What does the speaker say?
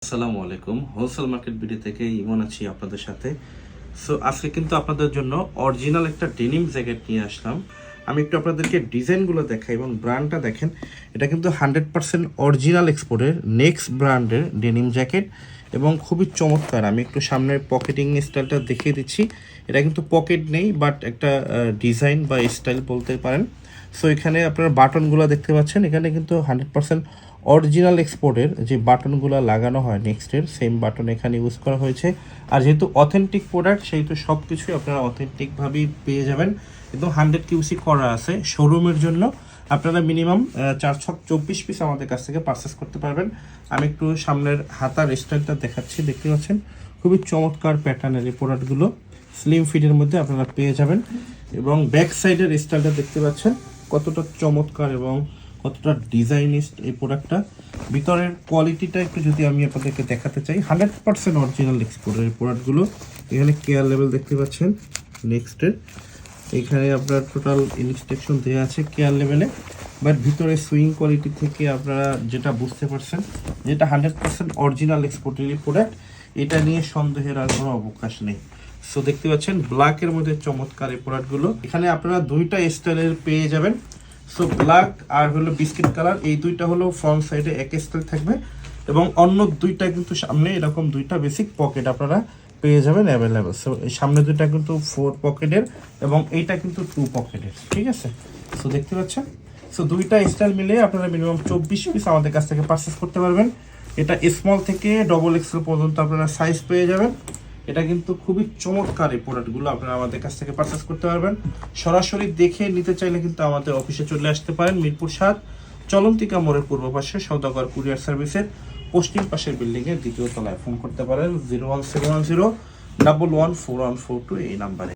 আসসালামু আলাইকুম। Wholesale market video থেকে ইমন আছি আপনাদের সাথে। সো আজকে কিন্তু আপনাদের জন্য অরিজিনাল একটা ডেনিম জ্যাকেট নিয়ে আসলাম। আমি একটু আপনাদেরকে ডিজাইনগুলো দেখাই এবং ব্র্যান্ডটা দেখেন। এটা কিন্তু 100% অরিজিনাল এক্সপোর্টের নেক্সট ব্র্যান্ডের ডেনিম জ্যাকেট এবং খুবই চমৎকার। আমি একটু সামনের পকেটিং স্টাইলটা দেখিয়ে দিচ্ছি। এটা কিন্তু পকেট নেই, বাট একটা ডিজাইন বা স্টাইল বলতে পারেন। সো এখানে আপনারা বাটনগুলো দেখতে পাচ্ছেন। এখানে কিন্তু 100% অরিজিনাল এক্সপোর্টের যে বাটনগুলো লাগানো হয় নেক্সটের সেম বাটন এখানে ইউজ করা হয়েছে। আর যেহেতু অথেন্টিক প্রোডাক্ট, সেহেতু সব কিছুই আপনারা অথেন্টিকভাবেই পেয়ে যাবেন। একদম 100 কিউসি করা আছে। শোরুমের জন্য আপনারা মিনিমাম 424 পিস আমাদের কাছ থেকে পারচেস করতে পারবেন। আমি একটু সামনের হাতার স্টাইলটা দেখাচ্ছি, দেখতে পাচ্ছেন খুবই চমৎকার প্যাটার্নের এই প্রোডাক্টগুলো স্লিম ফিটের মধ্যে আপনারা পেয়ে যাবেন। এবং ব্যাক সাইডের স্টাইলটা দেখতে পাচ্ছেন কতটা চমৎকার এবং কতটা ডিজাইনিস্ট এই প্রোডাক্টটা। ভিতরের কোয়ালিটিটা একটু যদি আমি আপনাদেরকে দেখাতে চাই, 100% অরিজিনাল এক্সপোর্টের এই প্রোডাক্টগুলো। এখানে কেয়ার লেভেল দেখতে পাচ্ছেন নেক্সটের। এখানে আপনার টোটাল ইনস্ট্রাকশন দেওয়া আছে কেয়ার লেভেলে, বাট ভিতরে সুইং কোয়ালিটি থেকে আপনারা যেটা বুঝতে পারছেন যেটা 100% অরিজিনাল এক্সপোর্টেরই প্রোডাক্ট, এটা নিয়ে সন্দেহের আর কোনো অবকাশ নেই। সো দেখতে পাচ্ছেন ব্ল্যাকের মধ্যে চমৎকার এই প্রোডাক্টগুলো। এখানে আপনারা দুইটা স্টাইলের পেয়ে যাবেন। সো ব্ল্যাক আর হলো বিস্কিট কালার, এই দুইটা হলো ফ্রন্ট সাইডে এক স্টাইল থাকবে এবং অন্য দুইটা কিন্তু সামনে এরকম দুইটা বেসিক পকেট আপনারা পেয়ে যাবেন অ্যাভেলেবেল। সো এই সামনে দুইটা কিন্তু 4 পকেটের এবং এইটা কিন্তু 2 পকেটের, ঠিক আছে। সো দেখতে পাচ্ছেন। সো দুইটা স্টাইল মিলে আপনারা মিনিমাম 24 পিস আমাদের কাছ থেকে পারচেস করতে পারবেন। এটা স্মল থেকে ডবল এক্সেল পর্যন্ত আপনারা সাইজ পেয়ে যাবেন। এটা কিন্তু খুবই চমৎকার এই প্রোডাক্টগুলো আপনারা আমাদের কাছ থেকে পারচেস করতে পারবেন। সরাসরি দেখে নিতে চাইলে কিন্তু আমাদের অফিসে চলে আসতে পারেন। মিরপুর 7 চলন্তিকা মোড়ের পূর্ব পাশে সওদাগর কুরিয়ার সার্ভিসের পশ্চিম পাশের বিল্ডিংয়ের দ্বিতীয় তলায়। ফোন করতে পারেন 01710 114142 এই নাম্বারে।